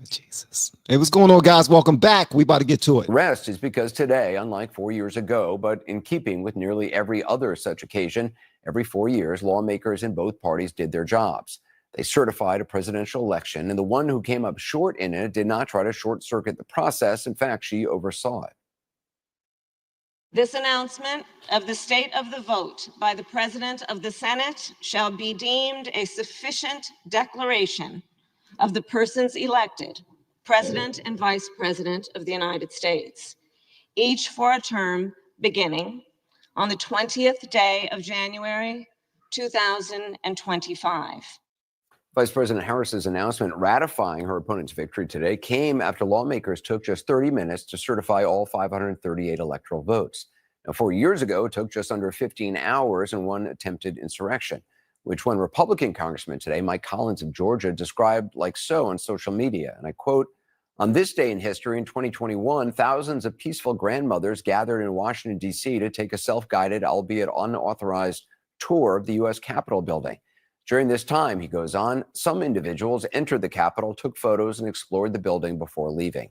Jesus. Hey, what's going on, guys? Welcome back. We about to get to it. Rest is because today, unlike 4 years ago, but in keeping with nearly every other such occasion, every 4 years, lawmakers in both parties did their jobs. They certified a presidential election, and the one who came up short in it did not try to short-circuit the process. In fact, she oversaw it. This announcement of the state of the vote by the President of the Senate shall be deemed a sufficient declaration of the persons elected President and Vice President of the United States, each for a term beginning on the 20th day of January, 2025. Vice President Harris's announcement ratifying her opponent's victory today came after lawmakers took just 30 minutes to certify all 538 electoral votes. Now, 4 years ago, it took just under 15 hours in one attempted insurrection, which one Republican congressman today, Mike Collins of Georgia, described like so on social media. And I quote, "On this day in history in 2021, thousands of peaceful grandmothers gathered in Washington, D.C. to take a self-guided, albeit unauthorized, tour of the U.S. Capitol building. During this time," he goes on, "some individuals entered the Capitol, took photos, and explored the building before leaving."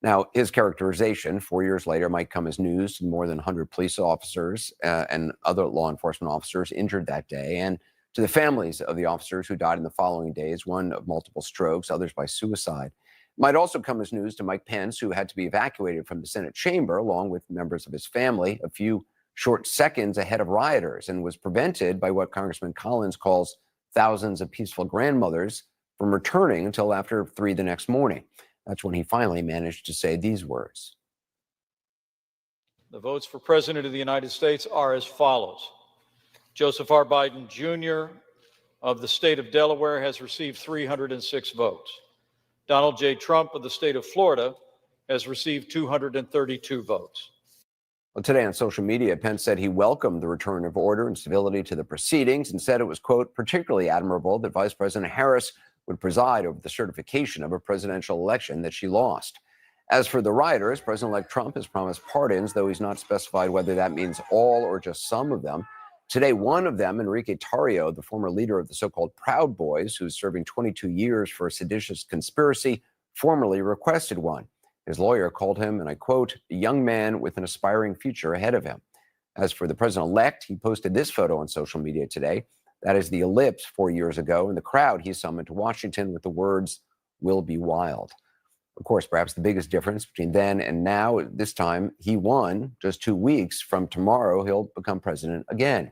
Now, his characterization 4 years later might come as news to more than 100 police officers and other law enforcement officers injured that day, and to the families of the officers who died in the following days, one of multiple strokes, others by suicide. It might also come as news to Mike Pence, who had to be evacuated from the Senate chamber along with members of his family a few short seconds ahead of rioters and was prevented by what Congressman Collins calls thousands of peaceful grandmothers from returning until after 3 the next morning. That's when he finally managed to say these words. The votes for President of the United States are as follows. Joseph R. Biden, Jr. of the state of Delaware has received 306 votes. Donald J. Trump of the state of Florida has received 232 votes. Well, today on social media, Pence said he welcomed the return of order and stability to the proceedings and said it was, quote, particularly admirable that Vice President Harris would preside over the certification of a presidential election that she lost. As for the rioters, President-elect Trump has promised pardons, though he's not specified whether that means all or just some of them. Today, one of them, Enrique Tarrio, the former leader of the so-called Proud Boys, who's serving 22 years for a seditious conspiracy, formally requested one. His lawyer called him, and I quote, a young man with an aspiring future ahead of him. As for the president-elect, he posted this photo on social media today. That is the ellipse 4 years ago, and the crowd he summoned to Washington with the words, "Will be wild." Of course, perhaps the biggest difference between then and now, this time he won. Just 2 weeks from tomorrow, he'll become president again.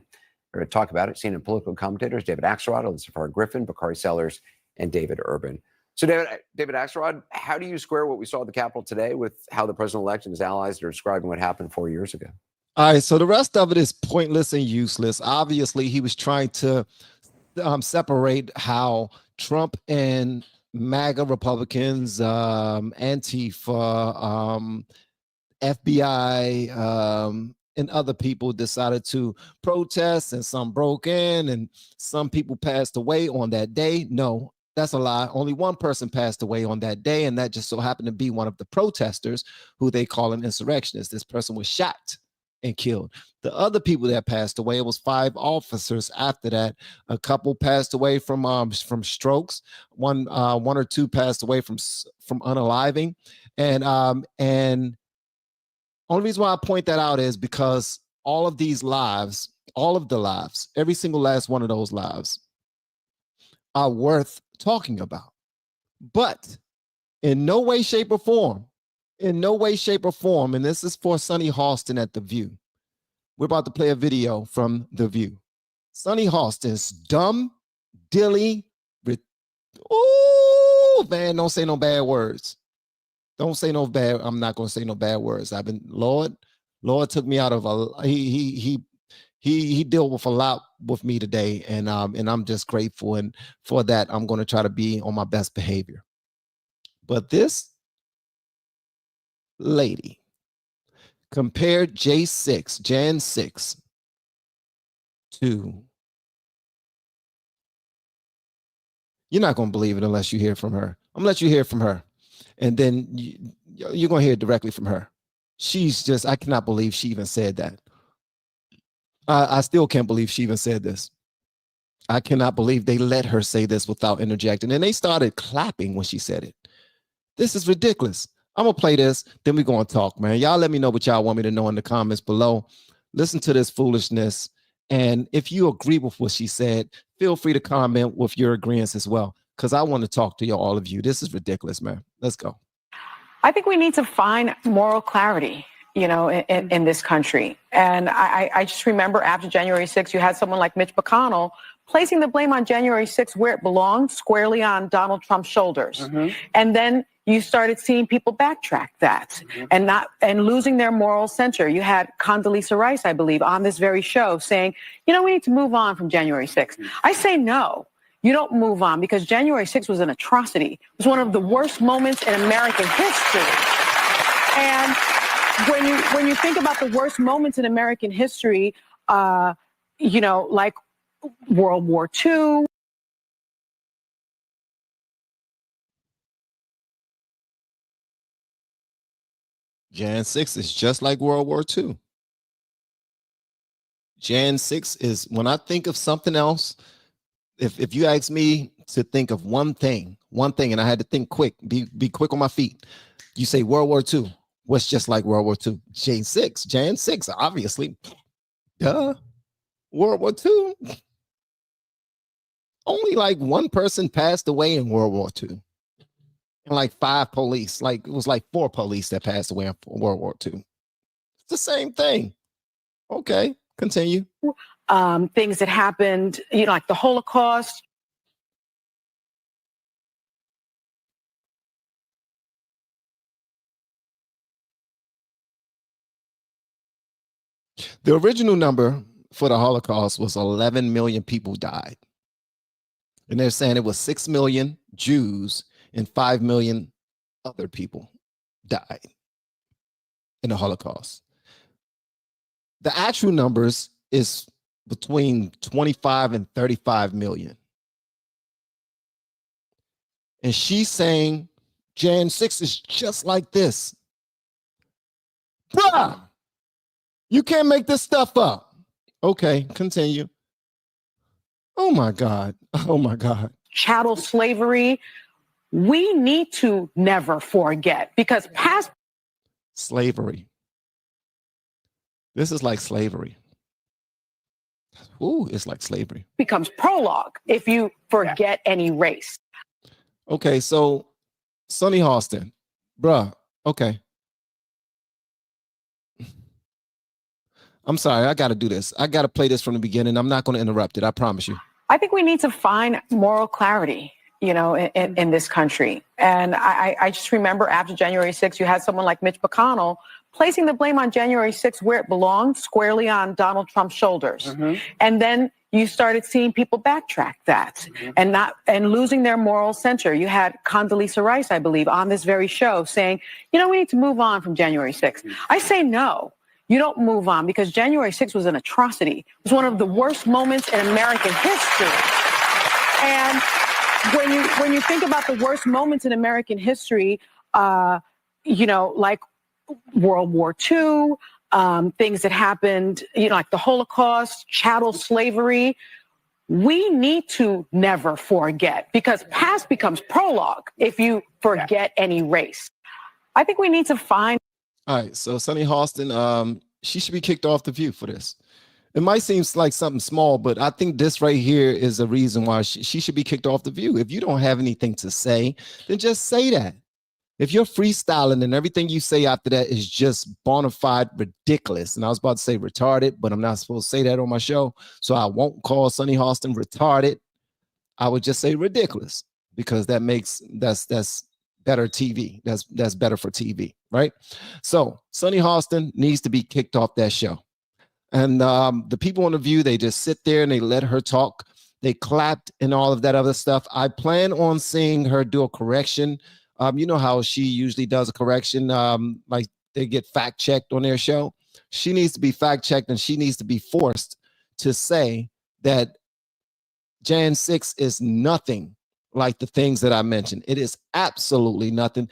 We're going to talk about it. CNN political commentators David Axelrod, Elizabeth Griffin, Bakari Sellers, and David Urban. So, David Axelrod, how do you square what we saw at the Capitol today with how the president-elect and his allies are describing what happened 4 years ago? All right, so the rest of it is pointless and useless. Obviously, he was trying to separate how Trump and MAGA Republicans, Antifa, FBI, and other people decided to protest, and some broke in, and some people passed away on that day. No, that's a lie. Only one person passed away on that day, and that just so happened to be one of the protesters who they call an insurrectionist. This person was shot and killed. The other people that passed away, it was 5 officers after that. A couple passed away from strokes. One or two passed away from unaliving. And only reason why I point that out is because all of these lives, all of the lives, every single last one of those lives are worth talking about. But in no way, shape, or form, and this is for Sonny Hostin at The View. We're about to play a video from The View. Sonny Hostin's dumb, dilly, ooh, man, don't say no bad words. Don't say no bad. I'm not going to say no bad words. Lord took me out of he dealt with a lot with me today, and I'm just grateful, and for that I'm going to try to be on my best behavior. But this lady compared Jan 6 to, you're not going to believe it unless you hear from her. I'm going to let you hear from her, and then you're going to hear it directly from her. She's just, I cannot believe she even said that. I still can't believe she even said this. I cannot believe they let her say this without interjecting. And they started clapping when she said it. This is ridiculous. I'm going to play this, then we're going to talk, man. Y'all let me know what y'all want me to know in the comments below. Listen to this foolishness. And if you agree with what she said, feel free to comment with your agreements as well, because I want to talk to all of you. This is ridiculous, man. Let's go. I think we need to find moral clarity, you know, in this country. And I just remember after January 6th, you had someone like Mitch McConnell placing the blame on January 6th where it belonged, squarely on Donald Trump's shoulders. And then you started seeing people backtrack that and losing their moral center. You had Condoleezza Rice, I believe, on this very show saying, you know, we need to move on from January 6th. I say no. You don't move on, because January 6th was an atrocity. It was one of the worst moments in American history. And when you think about the worst moments in American history, you know, like World War II. Jan 6 is just like World War II. Jan 6 is, when I think of something else, if you ask me to think of one thing, and I had to think quick, be quick on my feet, you say World War II. What's just like World War II? Jan 6, obviously. Duh. World War II. Only like one person passed away in World War II. And like 5 police, like it was like 4 police that passed away in World War II. It's the same thing. Okay, continue. Things that happened, you know, like the Holocaust. The original number for the Holocaust was 11 million people died. And they're saying it was 6 million Jews and 5 million other people died in the Holocaust. The actual numbers is between 25 and 35 million. And she's saying Jan 6 is just like this. Bruh, you can't make this stuff up. Okay, continue. Oh my God. Oh my God. Chattel slavery. We need to never forget, because past slavery. This is like slavery. Ooh, it's like slavery. Becomes prologue if you forget any race. Okay, so Sonny Hostin, bruh, okay. I'm sorry, I got to do this. I got to play this from the beginning. I'm not going to interrupt it. I promise you. I think we need to find moral clarity, you know, in this country. And I just remember after January 6th, you had someone like Mitch McConnell placing the blame on January 6th where it belonged, squarely on Donald Trump's shoulders. And then you started seeing people backtrack that and losing their moral center. You had Condoleezza Rice, I believe, on this very show saying, you know, we need to move on from January 6th. I say no. You don't move on, because January 6th was an atrocity. It was one of the worst moments in American history. And when you think about the worst moments in American history, you know, like World War II, things that happened, you know, like the Holocaust, chattel slavery, we need to never forget, because past becomes prologue if you forget any race. I think we need to find. All right, so Sonny Hostin, she should be kicked off The View for this. It might seem like something small, but I think this right here is a reason why she should be kicked off The View. If you don't have anything to say, then just say that. If you're freestyling and everything you say after that is just bona fide ridiculous, and I was about to say retarded, but I'm not supposed to say that on my show, so I won't call Sonny Hostin retarded. I would just say ridiculous, because that's better TV. That's better for TV, right? So Sonny Hostin needs to be kicked off that show. And the people on The View, they just sit there and they let her talk. They clapped and all of that other stuff. I plan on seeing her do a correction. You know how she usually does a correction, like they get fact checked on their show. She needs to be fact checked, and she needs to be forced to say that Jan 6 is nothing like the things that I mentioned. It is absolutely nothing.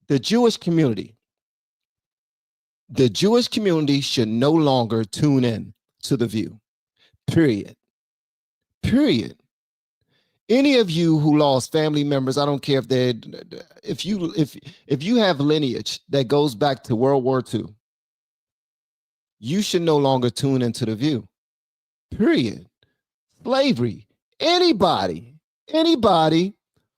The Jewish community should no longer tune in to The View, period. period. Any of you who lost family members, I don't care if they're, if you have lineage that goes back to World War II, you should no longer tune into The View. Period. Slavery. Anybody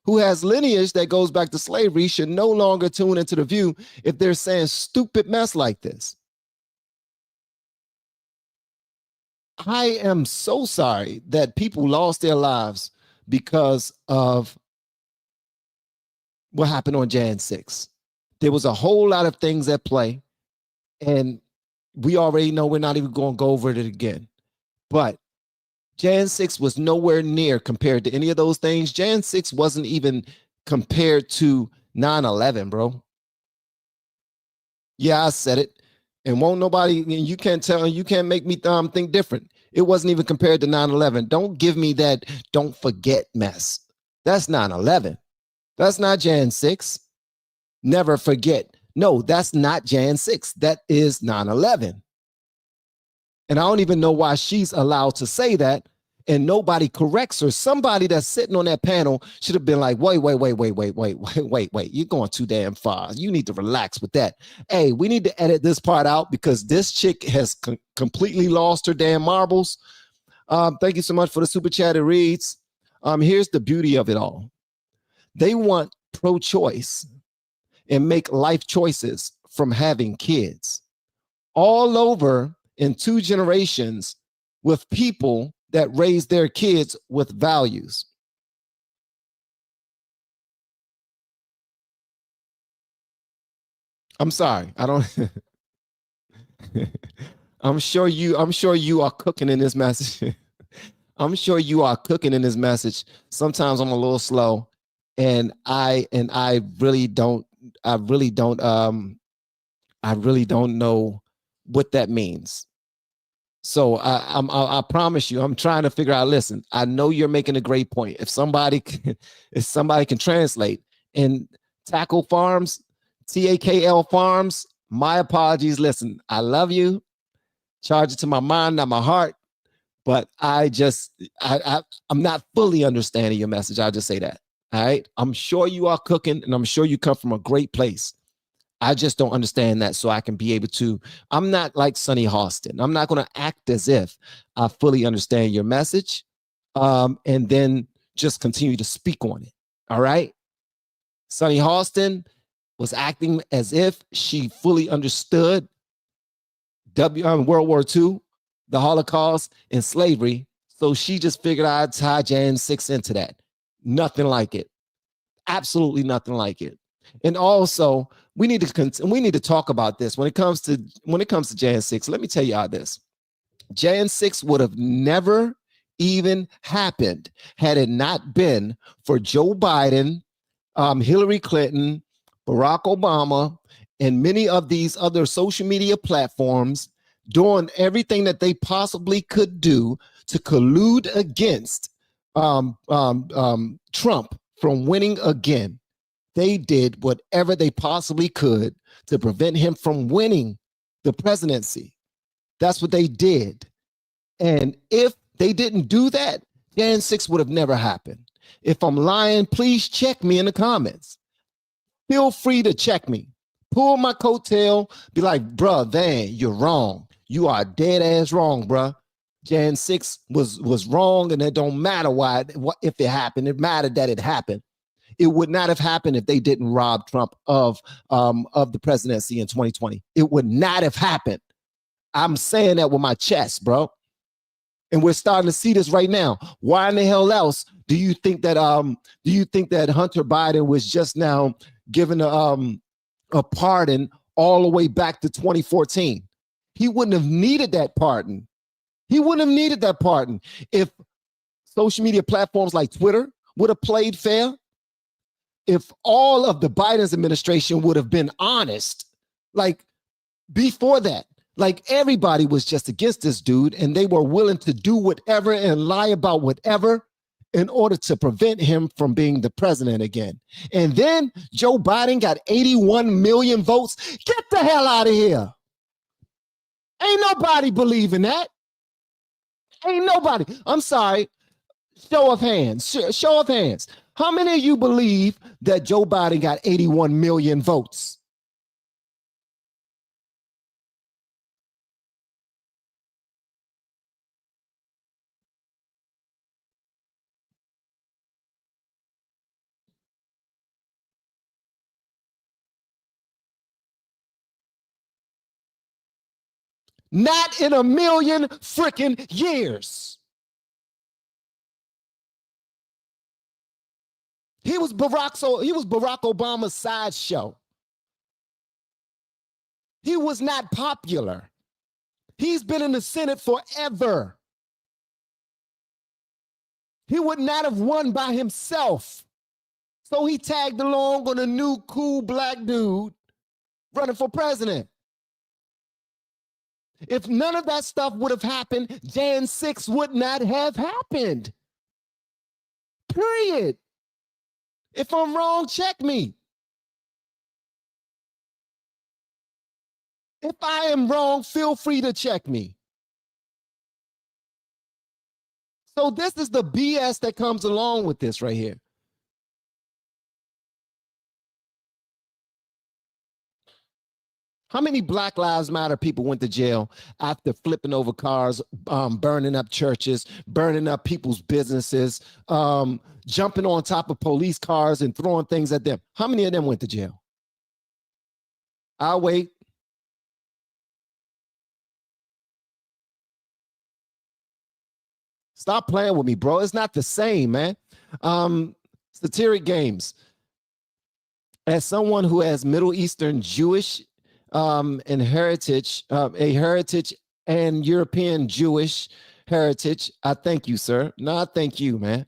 who has lineage that goes back to slavery should no longer tune into The View if they're saying stupid mess like this. I am so sorry that people lost their lives because of what happened on Jan 6. There was a whole lot of things at play, and we already know we're not even going to go over it again. But Jan 6 was nowhere near compared to any of those things. Jan 6 wasn't even compared to 9/11, bro. Yeah, I said it. And won't nobody, you can't tell, you can't make me think different. It wasn't even compared to 9/11. Don't give me that don't forget mess. That's 9/11. That's not Jan 6. Never forget. No, that's not Jan 6. That is 9/11. And I don't even know why she's allowed to say that and nobody corrects her. Somebody that's sitting on that panel should have been like, wait. You're going too damn far. You need to relax with that. Hey, we need to edit this part out because this chick has completely lost her damn marbles. Thank you so much for the super chat. It reads, here's the beauty of it all. They want pro-choice and make life choices from having kids all over in 2 generations with people that raise their kids with values. I'm sorry. I don't I'm sure you are cooking in this message. I'm sure you are cooking in this message. Sometimes I'm a little slow and I really don't know what that means. So I promise you, I'm trying to figure out, listen, I know you're making a great point. If somebody can translate and Tackle Farms, TAKL Farms, my apologies. Listen, I love you. Charge it to my mind, not my heart. But I'm not fully understanding your message. I'll just say that. All right. I'm sure you are cooking and I'm sure you come from a great place. I just don't understand that, so I can be able to. I'm not like Sonny Hostin. I'm not going to act as if I fully understand your message and then just continue to speak on it. All right. Sonny Hostin was acting as if she fully understood World War II, the Holocaust, and slavery. So she just figured I'd tie Jan 6 into that. Nothing like it. Absolutely nothing like it. And also, we need to talk about this when it comes to Jan 6. Let me tell y'all this. Jan 6 would have never even happened had it not been for Joe Biden, Hillary Clinton, Barack Obama, and many of these other social media platforms doing everything that they possibly could do to collude against Trump from winning again. They did whatever they possibly could to prevent him from winning the presidency. That's what they did. And if they didn't do that, Jan 6 would have never happened. If I'm lying, please check me in the comments. Feel free to check me. Pull my coattail, be like, bruh, Van, you're wrong. You are dead ass wrong, bruh. Jan 6 was wrong, and it don't matter if it happened. It mattered that it happened. It would not have happened if they didn't rob Trump of the presidency in 2020. It would not have happened. I'm saying that with my chest, bro. And we're starting to see this right now. Why in the hell else do you think that Hunter Biden was just now given a pardon all the way back to 2014? He wouldn't have needed that pardon. He wouldn't have needed that pardon if social media platforms like Twitter would have played fair. If all of the Biden's administration would have been honest, like before that, like everybody was just against this dude and they were willing to do whatever and lie about whatever in order to prevent him from being the president again. And then Joe Biden got 81 million votes. Get the hell out of here. Ain't nobody believing that. Ain't nobody. I'm sorry. Show of hands. Show of hands. How many of you believe that Joe Biden got 81 million votes? Not in a million freaking years. He was Barack Obama's sideshow. He was not popular. He's been in the Senate forever. He would not have won by himself. So he tagged along on a new cool black dude running for president. If none of that stuff would have happened, Jan 6 would not have happened. Period. If I'm wrong, check me. If I am wrong, feel free to check me. So this is the BS that comes along with this right here. How many Black Lives Matter people went to jail after flipping over cars, burning up churches, burning up people's businesses, jumping on top of police cars and throwing things at them? How many of them went to jail? I'll wait. Stop playing with me, bro. It's not the same, man. Satiric games. As someone who has Middle Eastern Jewish and heritage, a heritage and European Jewish heritage, I thank you, sir. No, I thank you, man.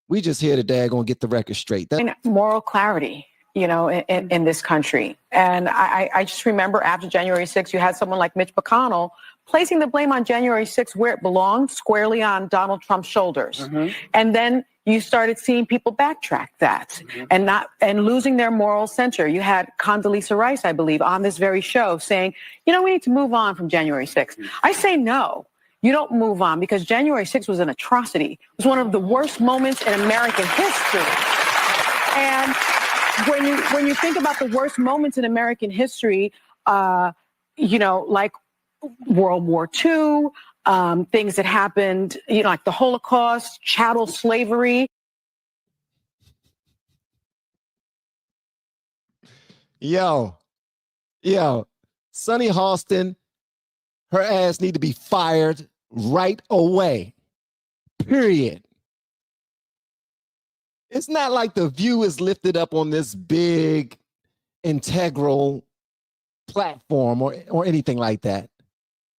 We just here today gonna get the record straight. Moral clarity, you know, in this country. And I just remember after January 6th, you had someone like Mitch McConnell placing the blame on January 6th where it belonged, squarely on Donald Trump's shoulders. Mm-hmm. And then you started seeing people backtrack that and losing their moral center. You had Condoleezza Rice, I believe, on this very show saying, you know, we need to move on from January 6th. I say no. You don't move on, because January 6th was an atrocity. It was one of the worst moments in American history. And when you think about the worst moments in American history, you know, like World War II, things that happened, you know, like the Holocaust, chattel slavery. Yo, Sonny Hostin, her ass need to be fired right away. Period. It's not like The View is lifted up on this big, integral platform or anything like that.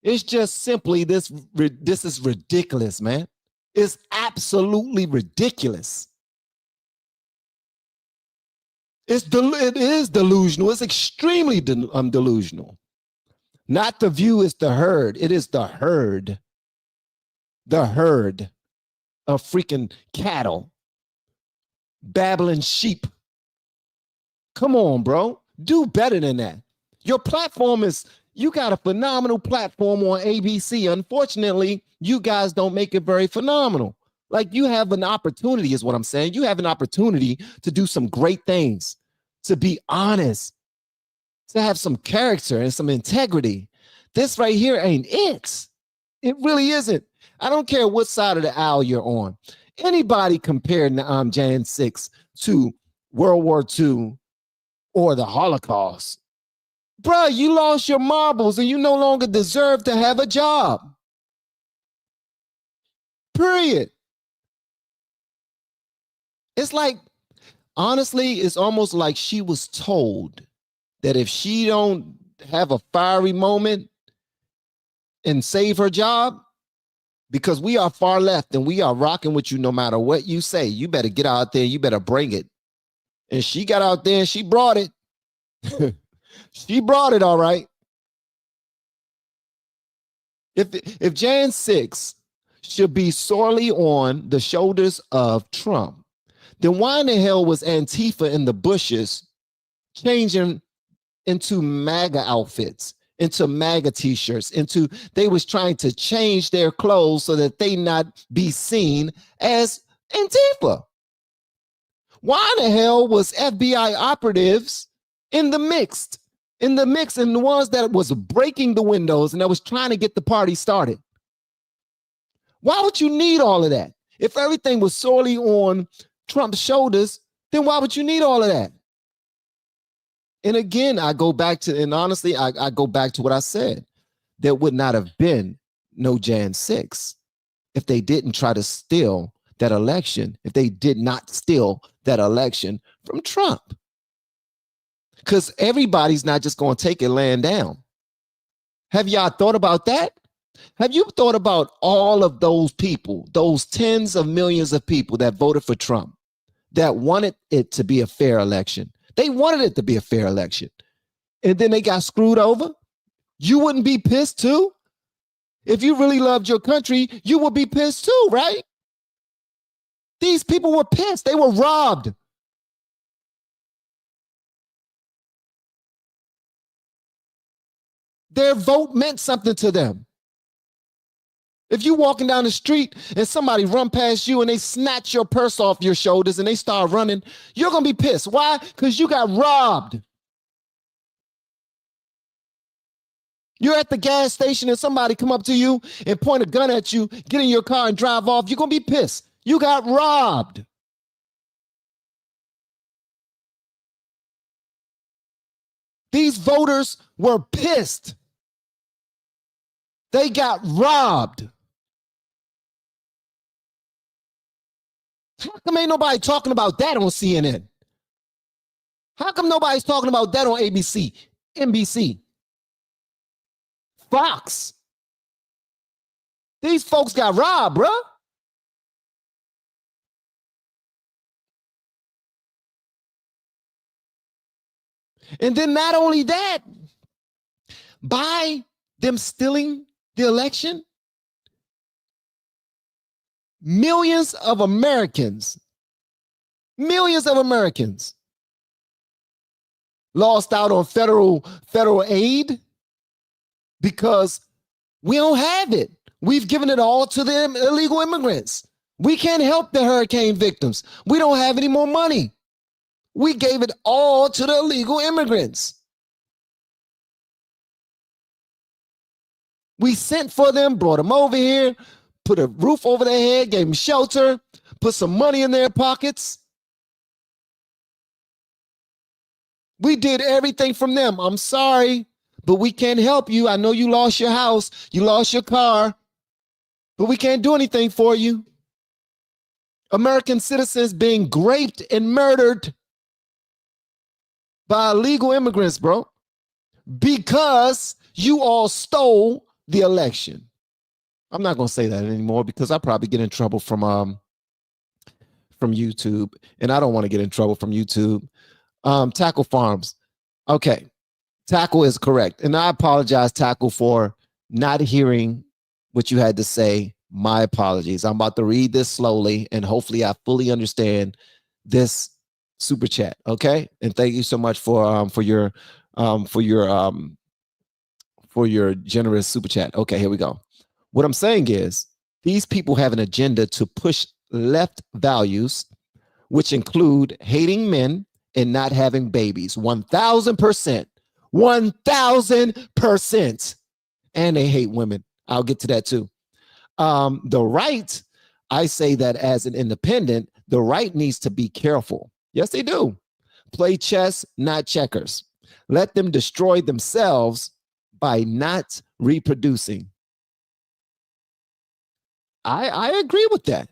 It's just simply this is ridiculous, man. It's absolutely ridiculous. It is delusional. It's extremely delusional. Not The View, is the herd. It is the herd. The herd of freaking cattle. Babbling sheep. Come on, bro. Do better than that. Your platform is, you got a phenomenal platform on ABC. Unfortunately, you guys don't make it very phenomenal. Like, you have an opportunity, is what I'm saying. You have an opportunity to do some great things, to be honest, to have some character and some integrity. This right here ain't it. It really isn't. I don't care what side of the aisle you're on. Anybody comparing Jan 6 to World War II or the Holocaust, bruh, you lost your marbles and you no longer deserve to have a job. Period. It's like, honestly, it's almost like she was told that if she don't have a fiery moment and save her job, because we are far left and we are rocking with you no matter what you say, you better get out there, you better bring it. And she got out there and she brought it. She brought it, all right. If Jan 6 should be sorely on the shoulders of Trump, then why in the hell was Antifa in the bushes changing into MAGA outfits, into MAGA t-shirts, they was trying to change their clothes so that they not be seen as Antifa. Why the hell was FBI operatives in the mix, and the ones that was breaking the windows and that was trying to get the party started? Why would you need all of that? If everything was solely on Trump's shoulders, then why would you need all of that? And again, I go back to, and honestly, I go back to what I said. There would not have been no Jan 6 if they didn't try to steal that election, if they did not steal that election from Trump. Because everybody's not just going to take it laying down. Have y'all thought about that? Have you thought about all of those people, those tens of millions of people that voted for Trump, that wanted it to be a fair election? They wanted it to be a fair election. And then they got screwed over? You wouldn't be pissed too? If you really loved your country, you would be pissed too, right? These people were pissed. They were robbed. Their vote meant something to them. If you walking down the street and somebody run past you and they snatch your purse off your shoulders and they start running, you're going to be pissed. Why? Because you got robbed. You're at the gas station and somebody come up to you and point a gun at you, get in your car and drive off. You're going to be pissed. You got robbed. These voters were pissed. They got robbed. How come ain't nobody talking about that on CNN? How come nobody's talking about that on ABC, NBC, Fox? These folks got robbed, bro. And then not only that, by them stealing the election, millions of Americans lost out on federal aid because we don't have it. We've given it all to the illegal immigrants. We can't help the hurricane victims. We don't have any more money. We gave it all to the illegal immigrants. We sent for them, brought them over here, put a roof over their head, gave them shelter, put some money in their pockets. We did everything from them. I'm sorry, but we can't help you. I know you lost your house, you lost your car, but we can't do anything for you. American citizens being raped and murdered by illegal immigrants, bro, because you all stole the election. I'm not going to say that anymore because I probably get in trouble from YouTube, and I don't want to get in trouble from YouTube. Tackle Farms. Okay. Tackle is correct. And I apologize, Tackle, for not hearing what you had to say. My apologies. I'm about to read this slowly, and hopefully I fully understand this super chat. Okay. And thank you so much for your generous super chat. Okay, here we go. What I'm saying is these people have an agenda to push left values, which include hating men and not having babies. 1,000%. 1,000%. And they hate women. I'll get to that too. The right, I say that as an independent, the right needs to be careful. Yes, they do. Play chess, not checkers. Let them destroy themselves by not reproducing. I agree with that.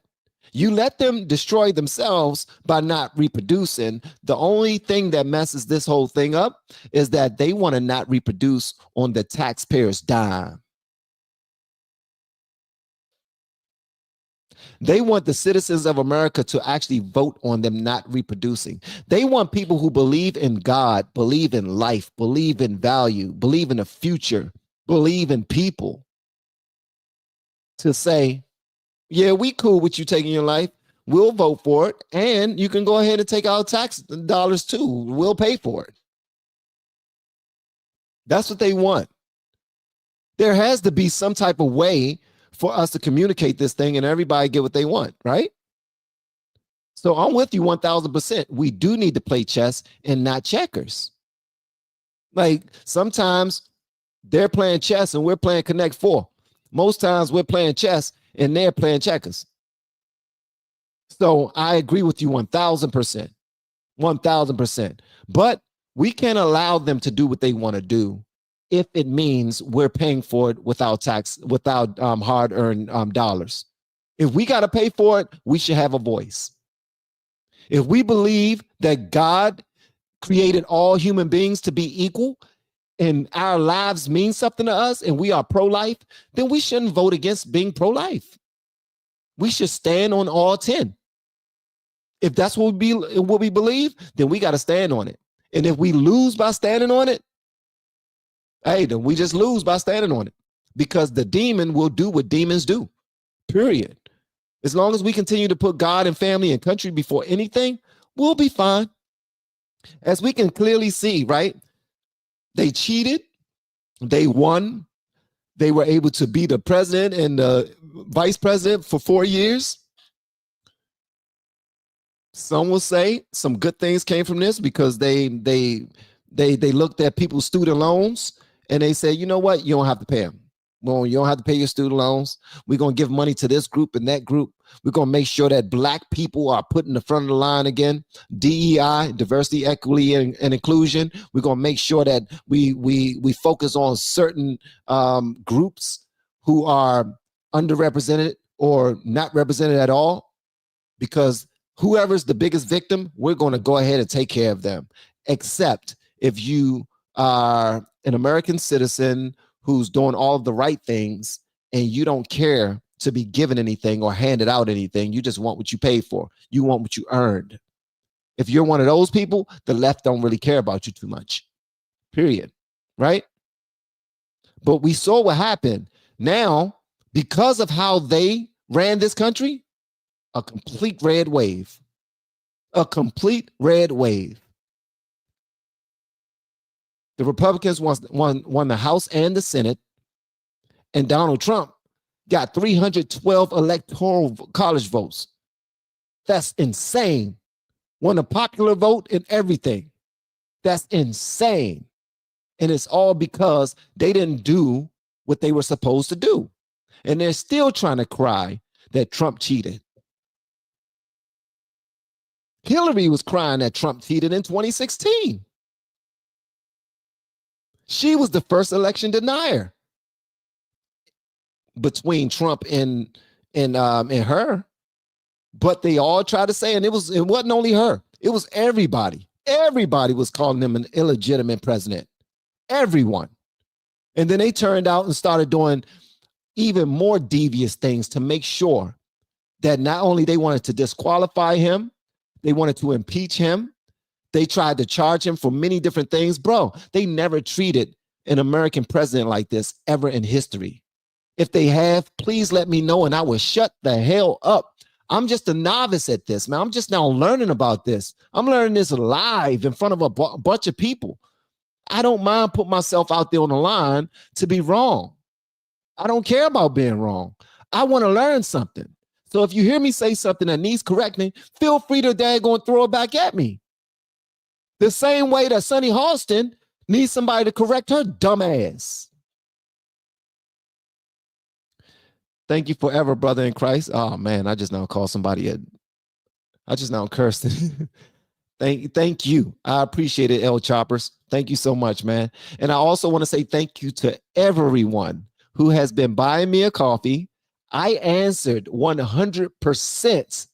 You let them destroy themselves by not reproducing. The only thing that messes this whole thing up is that they want to not reproduce on the taxpayer's dime. They want the citizens of America to actually vote on them not reproducing. They want people who believe in God, believe in life, believe in value, believe in the future, believe in people to say, yeah, we cool with you taking your life. We'll vote for it. And you can go ahead and take our tax dollars too. We'll pay for it. That's what they want. There has to be some type of way for us to communicate this thing and everybody get what they want, right? So I'm with you 1000%. We do need to play chess and not checkers. Like sometimes they're playing chess and we're playing Connect Four. Most times we're playing chess and they're playing checkers. So I agree with you 1000%. 1000%. But we can't allow them to do what they want to do if it means we're paying for it without tax, without hard-earned dollars. If we got to pay for it, we should have a voice. If we believe that God created all human beings to be equal and our lives mean something to us and we are pro-life, then we shouldn't vote against being pro-life. We should stand on all 10. If that's what we believe, then we got to stand on it. And if we lose by standing on it, hey, then we just lose by standing on it, because the demon will do what demons do, period. As long as we continue to put God and family and country before anything, we'll be fine. As we can clearly see, right? They cheated. They won. They were able to be the president and the vice president for 4 years. Some will say some good things came from this because they looked at people's student loans and they said, you know what? You don't have to pay them. Well, you don't have to pay your student loans. We're going to give money to this group and that group. We're going to make sure that Black people are put in the front of the line again. DEI, diversity, equity, and inclusion. We're going to make sure that we focus on certain groups who are underrepresented or not represented at all, because whoever's the biggest victim, we're going to go ahead and take care of them, except if you are an American citizen who's doing all of the right things and you don't care to be given anything or handed out anything. You just want what you paid for. You want what you earned. If you're one of those people, the left don't really care about you too much, period, right? But we saw what happened. Now, because of how they ran this country, a complete red wave. A complete red wave. The Republicans won the House and the Senate, and Donald Trump got 312 electoral college votes. That's insane. Won a popular vote and everything. That's insane. And it's all because they didn't do what they were supposed to do. And they're still trying to cry that Trump cheated. Hillary was crying that Trump cheated in 2016. She was the first election denier between Trump and her. But they all tried to say, and it wasn't only her, it was everybody. Everybody was calling him an illegitimate president. Everyone. And then they turned out and started doing even more devious things to make sure that not only they wanted to disqualify him, they wanted to impeach him. They tried to charge him for many different things. Bro, they never treated an American president like this ever in history. If they have, please let me know and I will shut the hell up. I'm just a novice at this, man. I'm just now learning about this. I'm learning this live in front of a bunch of people. I don't mind putting myself out there on the line to be wrong. I don't care about being wrong. I want to learn something. So if you hear me say something that needs correcting, feel free to daggone throw it back at me. The same way that Sonny Hostin needs somebody to correct her dumb ass. Thank you forever, brother in Christ. Oh man, I just now called somebody I just now cursed. Thank you. I appreciate it, L Choppers. Thank you so much, man. And I also want to say thank you to everyone who has been buying me a coffee. I answered 100%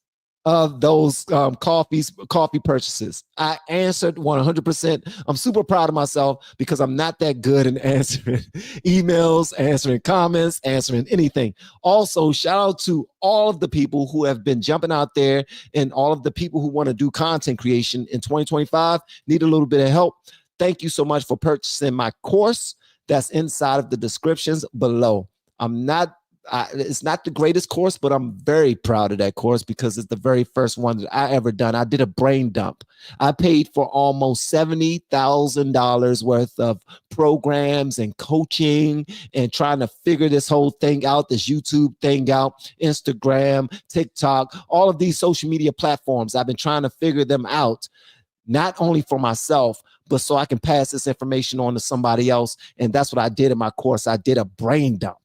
of those coffee purchases. I answered 100%. I'm super proud of myself because I'm not that good in answering emails, answering comments, answering anything. Also, shout out to all of the people who have been jumping out there and all of the people who want to do content creation in 2025, need a little bit of help. Thank you so much for purchasing my course that's inside of the descriptions below. I'm not It's not the greatest course, but I'm very proud of that course because it's the very first one that I ever done. I did a brain dump. I paid for almost $70,000 worth of programs and coaching and trying to figure this whole thing out, this YouTube thing out, Instagram, TikTok, all of these social media platforms. I've been trying to figure them out, not only for myself, but so I can pass this information on to somebody else. And that's what I did in my course. I did a brain dump.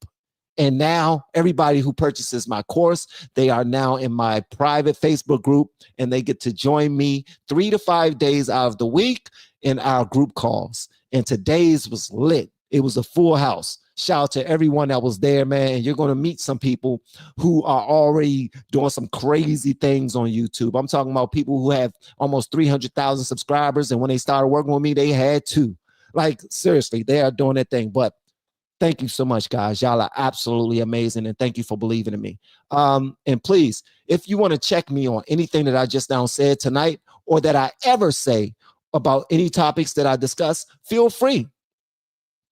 And now everybody who purchases my course, they are now in my private Facebook group, and they get to join me 3 to 5 days out of the week in our group calls. And today's was lit. It was a full house. Shout out to everyone that was there, man. And you're going to meet some people who are already doing some crazy things on YouTube. I'm talking about people who have almost 300,000 subscribers. And when they started working with me, they had 2. Like, seriously, they are doing their thing. But thank you so much, guys. Y'all are absolutely amazing. And thank you for believing in me. And please, if you want to check me on anything that I just now said tonight, or that I ever say about any topics that I discuss, feel free.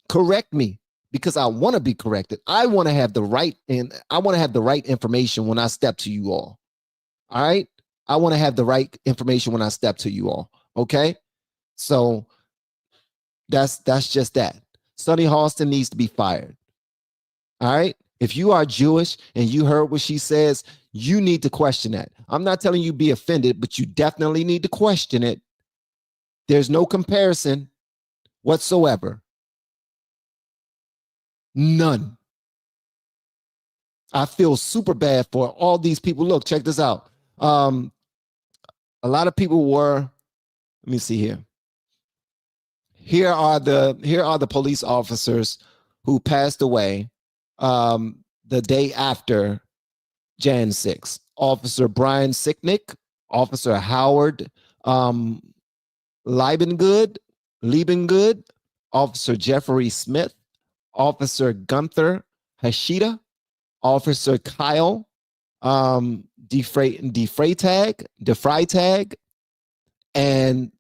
Correct me, because I want to be corrected. I want to have the right, and I want to have the right information when I step to you all. All right. I want to have the right information when I step to you all. Okay. So that's just that. Sonny Hostin needs to be fired. All right. If you are Jewish and you heard what she says, you need to question that. I'm not telling you be offended, but you definitely need to question it. There's no comparison whatsoever. None. I feel super bad for all these people. Look, check this out. A lot of people were, let me see here. Here are the police officers who passed away the day after Jan 6. Officer Brian Sicknick, Officer Howard Liebengood, Officer Jeffrey Smith, Officer Gunther Hashida, Officer Kyle DeFreitag, and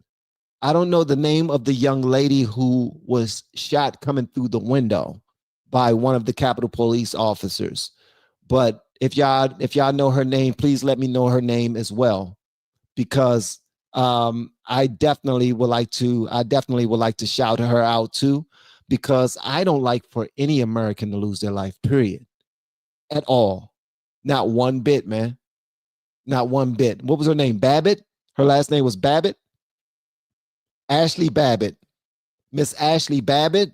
I don't know the name of the young lady who was shot coming through the window by one of the Capitol Police officers. But if y'all know her name, please let me know her name as well, because I definitely would like to shout her out too, because I don't like for any American to lose their life, period, at all. Not one bit, man. Not one bit. What was her name? Babbitt? Her last name was Babbitt? Ashley Babbitt. Miss Ashley Babbitt.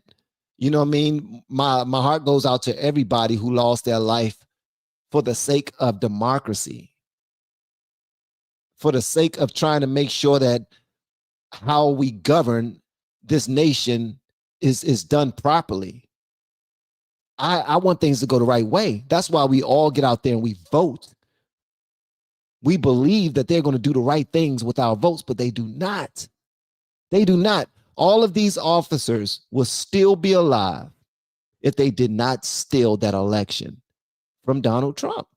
You know what I mean? My heart goes out to everybody who lost their life for the sake of democracy, for the sake of trying to make sure that how we govern this nation is done properly. I want things to go the right way. That's why we all get out there and we vote. We believe that they're going to do the right things with our votes, but they do not. They do not. All of these officers will still be alive if they did not steal that election from Donald Trump.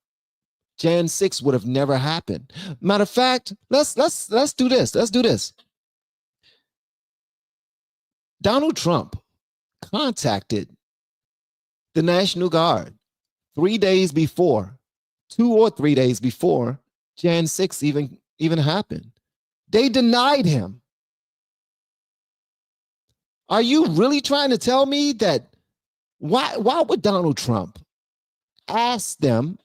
Jan 6 would have never happened. Matter of fact, let's do this. Let's do this. Donald Trump contacted the National Guard 3 days before, 2 or 3 days before Jan 6 even happened. They denied him. Are you really trying to tell me that why would Donald Trump ask them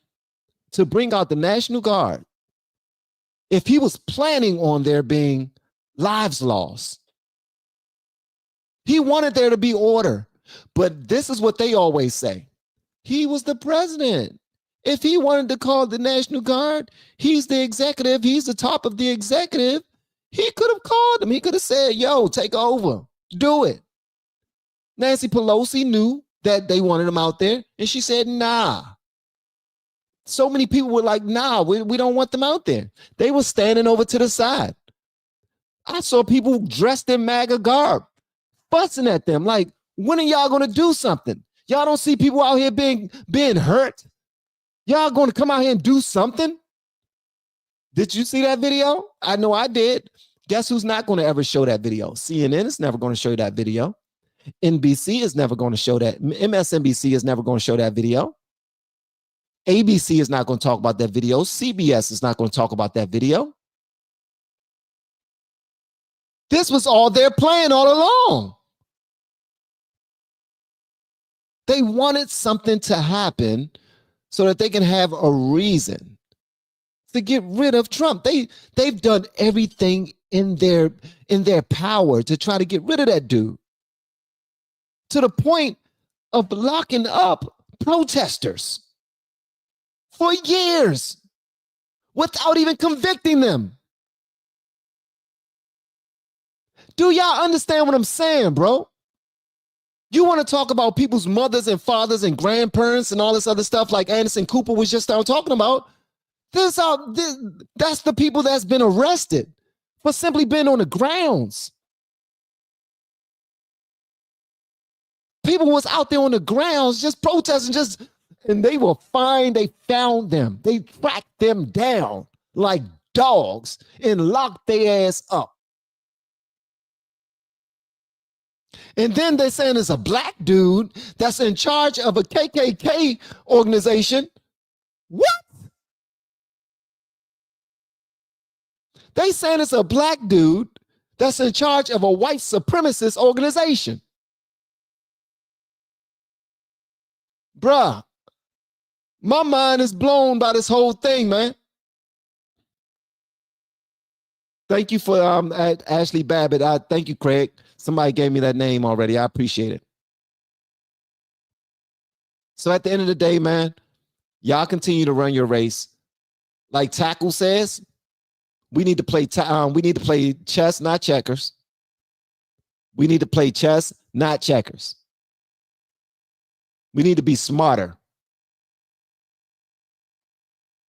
to bring out the National Guard if he was planning on there being lives lost? He wanted there to be order. But this is what they always say. He was the president. If he wanted to call the National Guard, he's the executive. He's the top of the executive. He could have called them. He could have said, yo, take over. Do it. Nancy Pelosi knew that they wanted him out there, and she said, nah. So many people were like, nah, we don't want them out there. They were standing over to the side. I saw people dressed in MAGA garb, fussing at them like, when are y'all going to do something? Y'all don't see people out here being hurt? Y'all going to come out here and do something? Did you see that video? I know I did. Guess who's not going to ever show that video? CNN is never going to show that video. NBC is never going to show that. MSNBC is never going to show that video. ABC is not going to talk about that video. CBS is not going to talk about that video. This was all their plan all along. They wanted something to happen so that they can have a reason to get rid of Trump. They've done everything in their power to try to get rid of that dude, to the point of locking up protesters for years without even convicting them. Do y'all understand what I'm saying, bro? You want to talk about people's mothers and fathers and grandparents and all this other stuff like Anderson Cooper was just talking about? That's the people that's been arrested for simply being on the grounds. People was out there on the grounds just protesting, and they were fine. They found them. They tracked them down like dogs and locked their ass up. And then they're saying it's a black dude that's in charge of a KKK organization. What? They saying it's a black dude that's in charge of a white supremacist organization. Bruh, my mind is blown by this whole thing, man. Thank you for Ashley Babbitt. Thank you, Craig. Somebody gave me that name already. I appreciate it. So at the end of the day, man, y'all continue to run your race. Like Tackle says, we need to play chess, not checkers. We need to play chess, not checkers. We need to be smarter,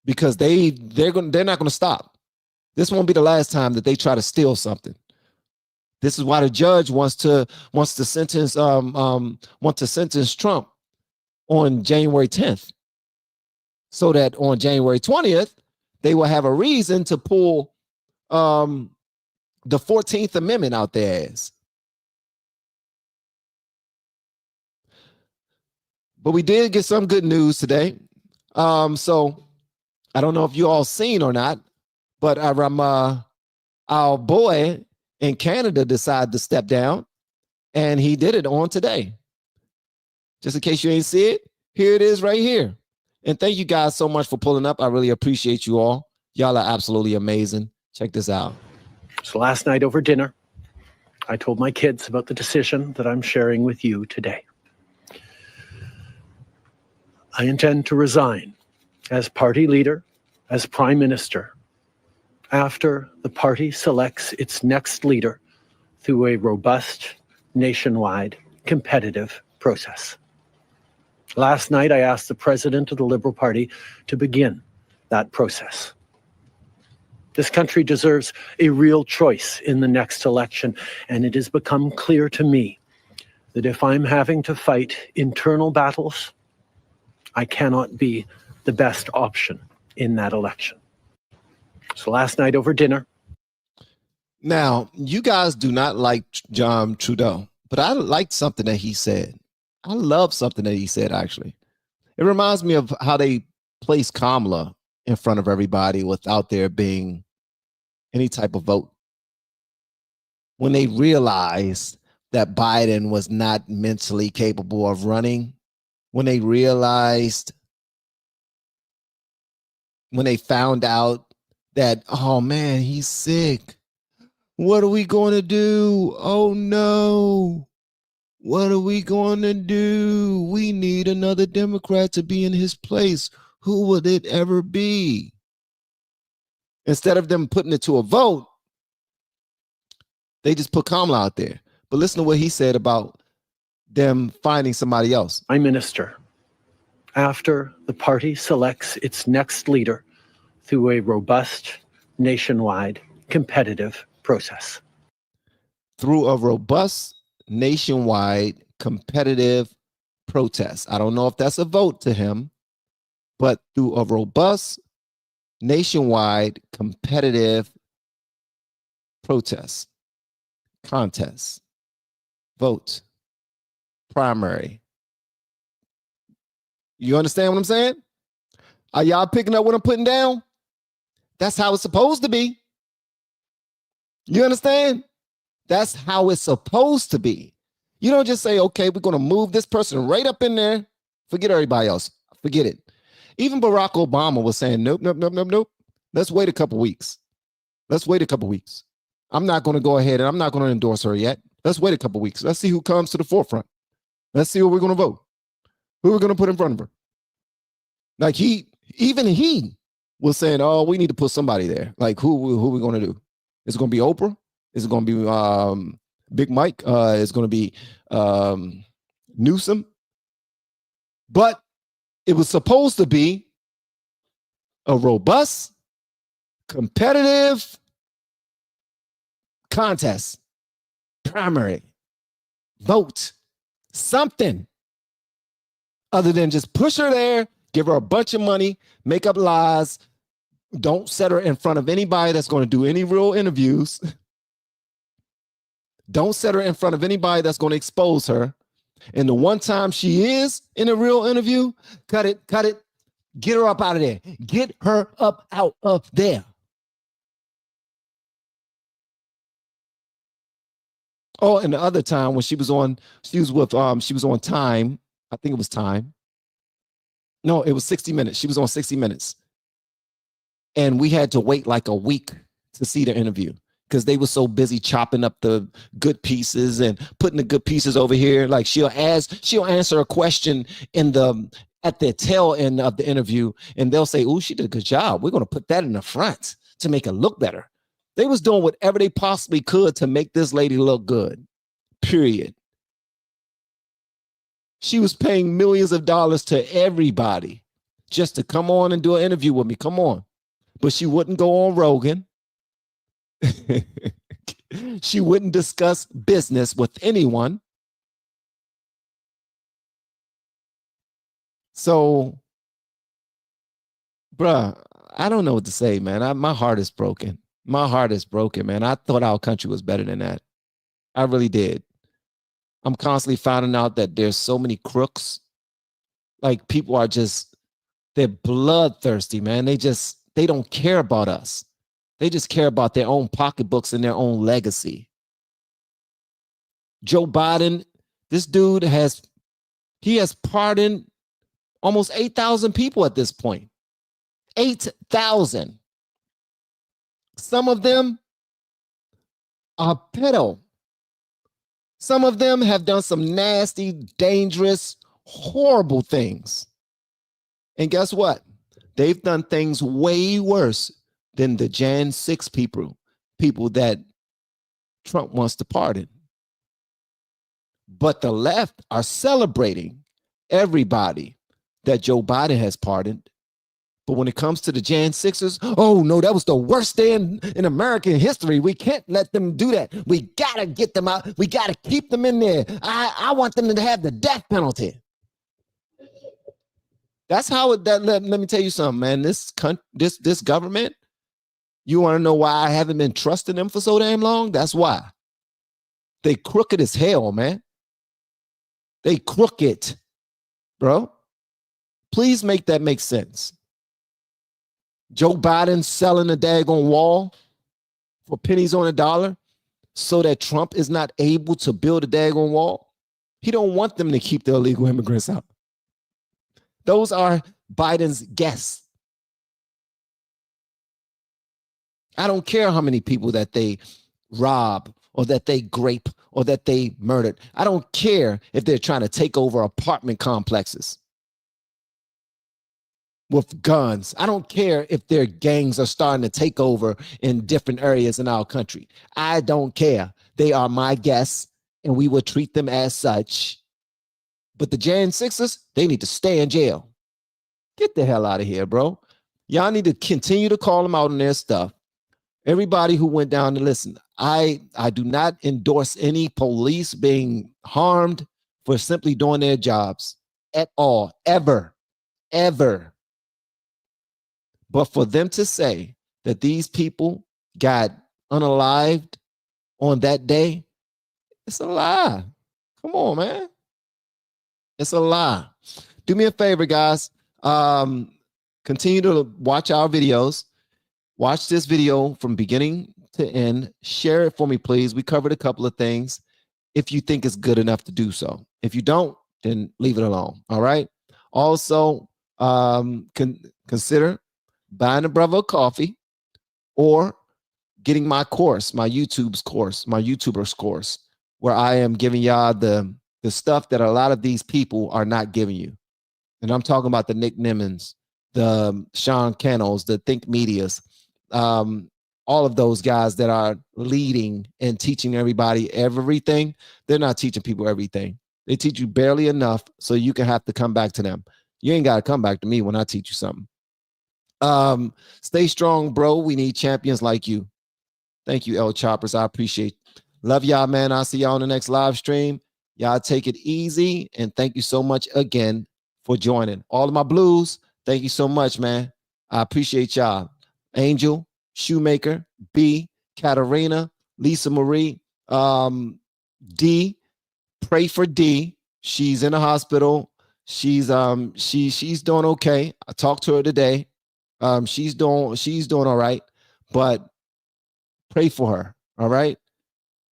because they're not going to stop. This won't be the last time that they try to steal something. This is why the judge wants to sentence Trump on January 10th, so that on January 20th they will have a reason to pull the 14th Amendment out their ass. But we did get some good news today. So I don't know if you all seen or not, but our boy in Canada decided to step down, and he did it on today. Just in case you ain't see it, here it is right here. And thank you guys so much for pulling up. I really appreciate you all. Y'all are absolutely amazing. Check this out. So last night over dinner, I told my kids about the decision that I'm sharing with you today. I intend to resign as party leader, as prime minister, after the party selects its next leader through a robust, nationwide, competitive process. Last night, I asked the president of the Liberal Party to begin that process. This country deserves a real choice in the next election, and it has become clear to me that if I'm having to fight internal battles, I cannot be the best option in that election. So last night over dinner. Now, you guys do not like John Trudeau, but I liked something that he said. I love something that he said, actually. It reminds me of how they placed Kamala in front of everybody without there being any type of vote. When they realized that Biden was not mentally capable of running, when they found out that, oh man, he's sick. What are we going to do? Oh no. What are we going to do? We need another Democrat to be in his place. Who would it ever be? Instead of them putting it to a vote, they just put Kamala out there. But listen to what he said about them finding somebody else. Prime Minister, after the party selects its next leader through a robust, nationwide, competitive process. Through a robust, nationwide, competitive protest. I don't know if that's a vote to him, but through a robust, nationwide, competitive protest, contest, vote, primary. You understand what I'm saying? Are y'all picking up what I'm putting down? That's how it's supposed to be. You understand? That's how it's supposed to be. You don't just say, okay, we're going to move this person right up in there. Forget everybody else. Forget it. Even Barack Obama was saying, nope, nope, nope, nope, nope. Let's wait a couple weeks. Let's wait a couple weeks. I'm not going to go ahead and I'm not going to endorse her yet. Let's wait a couple weeks. Let's see who comes to the forefront. Let's see who we're going to vote. Who we're going to put in front of her. Like even he was saying, oh, we need to put somebody there. Like who are we going to do? Is it going to be Oprah? Is it going to be Big Mike? Is it going to be Newsom? But it was supposed to be a robust, competitive contest, primary, vote, something other than just push her there, give her a bunch of money, make up lies, don't set her in front of anybody that's going to do any real interviews. Don't set her in front of anybody that's going to expose her. And the one time she is in a real interview, cut it, get her up out of there. Get her up out of there. Oh, and the other time when she was on Time. I think it was Time. No, it was 60 Minutes. She was on 60 Minutes. And we had to wait like a week to see the interview because they were so busy chopping up the good pieces and putting the good pieces over here. Like she'll answer a question at the tail end of the interview, and they'll say, "Oh, she did a good job. We're going to put that in the front to make it look better." They was doing whatever they possibly could to make this lady look good. Period. She was paying millions of dollars to everybody just to come on and do an interview with me. Come on. But she wouldn't go on Rogan. She wouldn't discuss business with anyone. So, bruh, I don't know what to say, man. My heart is broken. My heart is broken, man. I thought our country was better than that. I really did. I'm constantly finding out that there's so many crooks. Like people are they're bloodthirsty, man. They don't care about us. They just care about their own pocketbooks and their own legacy. Joe Biden, this dude has pardoned almost 8,000 people at this point. 8,000. Some of them are pedo. Some of them have done some nasty, dangerous, horrible things. And guess what? They've done things way worse than the Jan 6 people that Trump wants to pardon. But the left are celebrating everybody that Joe Biden has pardoned. But when it comes to the Jan 6ers, oh no, that was the worst day in American history. We can't let them do that. We got to get them out. We got to keep them in there. I want them to have the death penalty. That's how let me tell you something, man. This government, you want to know why I haven't been trusting them for so damn long? That's why. They crooked as hell, man. They crooked, bro. Please make that make sense. Joe Biden selling a daggone wall for pennies on a dollar so that Trump is not able to build a daggone wall. He don't want them to keep the illegal immigrants out. Those are Biden's guests. I don't care how many people that they rob or that they grape or that they murdered. I don't care if they're trying to take over apartment complexes with guns. I don't care if their gangs are starting to take over in different areas in our country. I don't care. They are my guests, and we will treat them as such. But the Jan 6ers, they need to stay in jail. Get the hell out of here, bro. Y'all need to continue to call them out on their stuff. Everybody who went down to listen, I do not endorse any police being harmed for simply doing their jobs at all, ever. But for them to say that these people got unalived on that day, it's a lie. Come on, man. It's a lie. Do me a favor, guys. continue to watch our videos. Watch this video from beginning to end. Share it for me, please. We covered a couple of things. If you think it's good enough to do so. If you don't, then leave it alone. All right. Also, consider buying a brother a coffee or getting my course, my YouTuber's course, where I am giving y'all the stuff that a lot of these people are not giving you. And I'm talking about the Nick Nimmons, the Sean Cannells, the Think Medias, all of those guys that are leading and teaching everybody everything. They're not teaching people everything. They teach you barely enough so you can have to come back to them. You ain't got to come back to me when I teach you something. Stay strong, bro. We need champions like you. Thank you, L Choppers. I appreciate it. Love y'all, man. I'll see y'all on the next live stream. Y'all take it easy. And thank you so much again for joining. All of my blues, thank you so much, man. I appreciate y'all. Angel, Shoemaker, B, Katarina, Lisa Marie, D. Pray for D. She's in the hospital. She's doing okay. I talked to her today. She's doing all right, but pray for her. All right.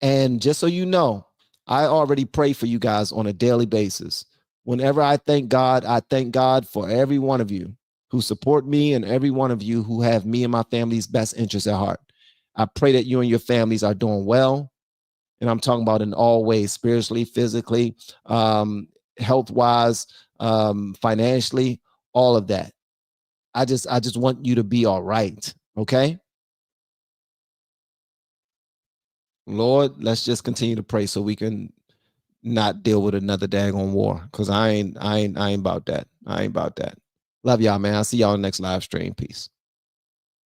And just so you know, I already pray for you guys on a daily basis. Whenever I thank God for every one of you who support me and every one of you who have me and my family's best interests at heart. I pray that you and your families are doing well. And I'm talking about in all ways, spiritually, physically, health-wise, financially, all of that. I just want you to be all right. Okay. Lord, let's just continue to pray so we can not deal with another daggone war. Cause I ain't about that. I ain't about that. Love y'all, man. I'll see y'all in the next live stream. Peace.